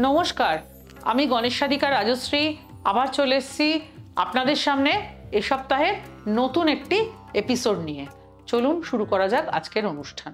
নমস্কার, আমি গণেশাধিকা রাজশ্রী আবার চলে এসেছি আপনাদের সামনে এ সপ্তাহের নতুন একটি এপিসোড নিয়ে। চলুন শুরু করা যাক আজকের অনুষ্ঠান।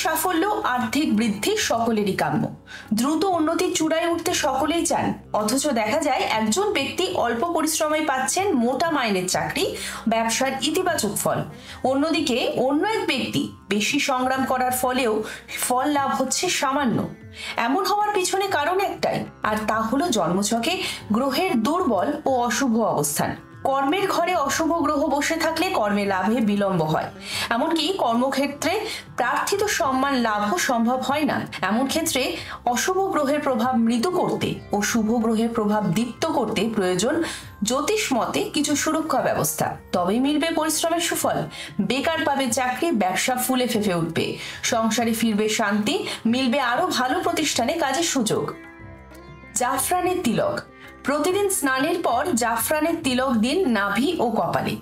সাফল্য আর্থিক বৃদ্ধি সকলেরই কাম্য। দ্রুত উন্নতির চূড়ায় উঠতে সকলেই চান, অথচ দেখা যায় একজন ব্যক্তি অল্প পরিশ্রমে পাচ্ছেন মোটা মাইনের চাকরি, ব্যবসার ইতিবাচক ফল। অন্যদিকে অন্য এক ব্যক্তি বেশি সংগ্রাম করার ফলেও ফল লাভ হচ্ছে সামান্য। এমন হওয়ার পিছনে কারণ একটাই, আর তা হলো জন্মছকে গ্রহের দুর্বল ও অশুভ অবস্থান। কর্মের ঘরে অশুভ গ্রহ বসে থাকলে কর্মে লাভে বিলম্ব হয়, এমনকি কর্মক্ষেত্রে প্রার্থিত সম্মান লাভও সম্ভব হয় না। এমন ক্ষেত্রে অশুভ গ্রহের প্রভাব মৃদু করতে ও শুভ গ্রহের প্রভাব দীপ্ত করতে প্রয়োজন জ্যোতিষ মতে কিছু সুরক্ষা ব্যবস্থা। তবেই মিলবে পরিশ্রমের সুফল, বেকার পাবে চাকরি, ব্যবসা ফুলে ফেঁপে উঠবে, সংসারে ফিরবে শান্তি, মিলবে আরো ভালো প্রতিষ্ঠানে কাজের সুযোগ। জাফরানের তিলক। প্রতিদিন স্নানের পর জাফরানের তিলক দিন নাভি ও কপালে।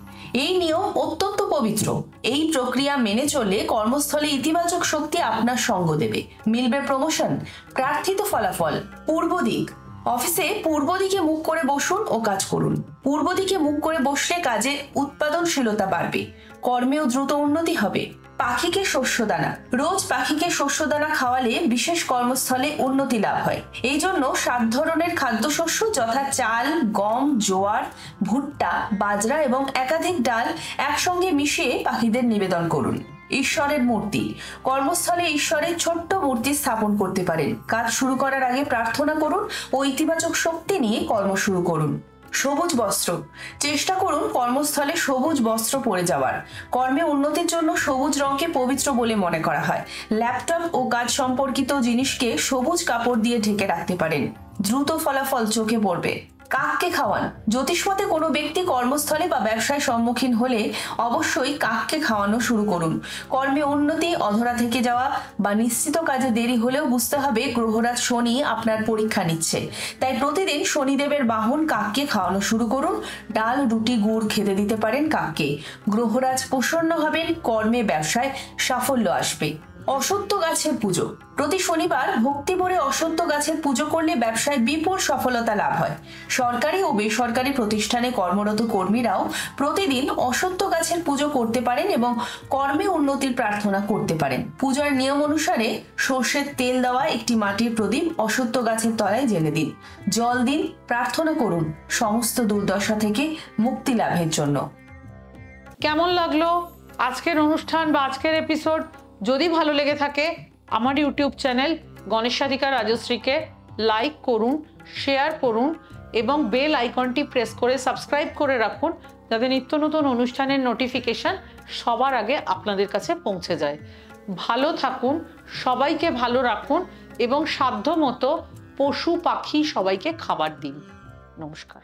এই নিয়ম অত্যন্ত পবিত্র। এই প্রক্রিয়া মেনে চললে কর্মস্থলে ইতিবাচক শক্তি আপনার সঙ্গ দেবে, মিলবে প্রমোশন, প্রার্থিত ফলাফল। পূর্ব দিক। অফিসে পূর্ব দিকে মুখ করে বসুন ও কাজ করুন। পূর্ব দিকে মুখ করে বসলে কাজে উৎপাদনশীলতা বাড়বে, কর্মেও দ্রুত উন্নতি হবে। পাখিকে শস্যদানা। রোজ পাখিকে শস্যদানা খাওয়ালে বিশেষ কর্মস্থলে উন্নতি লাভ হয়। এই জন্য 7 ধরনের খাদ্যশস্য যথা চাল, গম, জোয়ার, ভুট্টা, বাজরা এবং একাধিক ডাল একসঙ্গে মিশিয়ে পাখিদের নিবেদন করুন। ঈশ্বরের মূর্তি। কর্মস্থলে ঈশ্বরের ছোট্ট মূর্তি স্থাপন করতে পারেন। কাজ শুরু করার আগে প্রার্থনা করুন ও ইতিবাচক শক্তি নিয়ে কর্ম শুরু করুন। সবুজ বস্ত্র। চেষ্টা করুন কর্মস্থলে সবুজ বস্ত্র পরে যাওয়ার। কর্মে উন্নতির জন্য সবুজ রঙকে পবিত্র বলে মনে করা হয়। ল্যাপটপ ও কাজ সম্পর্কিত জিনিসকে সবুজ কাপড় দিয়ে ঢেকে রাখতে পারেন, দ্রুত ফলাফল চোখে পড়বে। কাককে খাওয়ান। জ্যোতিষমতে কোনো ব্যক্তি কর্মস্থলে বা ব্যবসায় সম্মুখীন হলে অবশ্যই কাককে খাওয়ানো শুরু করুন। কর্মে উন্নতি, অধরা থেকে যাওয়া বা নিশ্চিত কাজে দেরি হলেও বুঝতে হবে গ্রহরাজ শনি আপনার পরীক্ষা নিচ্ছে। তাই প্রতিদিন শনিদেবের বাহন কাককে খাওয়ানো শুরু করুন। ডাল, রুটি, গুড় খেতে দিতে পারেন কাককে। গ্রহরাজ প্রসন্ন হবেন, কর্মে ব্যবসায় সাফল্য আসবে। অসত্য গাছের পুজো। প্রতি শনিবার ভক্তি ভরে অসত্য গাছের পুজো করলে ব্যবসায় বিপুল সফলতা লাভ হয়। সরকারি ও বেসরকারি প্রতিষ্ঠানে কর্মরত কর্মীরাও প্রতিদিন অসত্য গাছের পুজো করতে পারেন এবং কর্মে উন্নতির প্রার্থনা করতে পারেন। পূজার নিয়ম অনুসারে সর্ষের তেল দেওয়া একটি মাটির প্রদীপ অসত্য গাছের তলায় জ্বেলে দিন, জল দিন, প্রার্থনা করুন সমস্ত দুর্দশা থেকে মুক্তি লাভের জন্য। কেমন লাগলো আজকের অনুষ্ঠান বা আজকের এপিসোড? যদি ভালো লেগে থাকে আমার ইউটিউব চ্যানেল গণেশাধিকা রাজশ্রীকে লাইক করুন, শেয়ার করুন এবং বেল আইকনটি প্রেস করে সাবস্ক্রাইব করে রাখুন, যাতে নিত্য নতুন অনুষ্ঠানের নোটিফিকেশন সবার আগে আপনাদের কাছে পৌঁছে যায়। ভালো থাকুন, সবাইকে ভালো রাখুন এবং সাধ্যমতো পশু পাখি সবাইকে খাবার দিন। নমস্কার।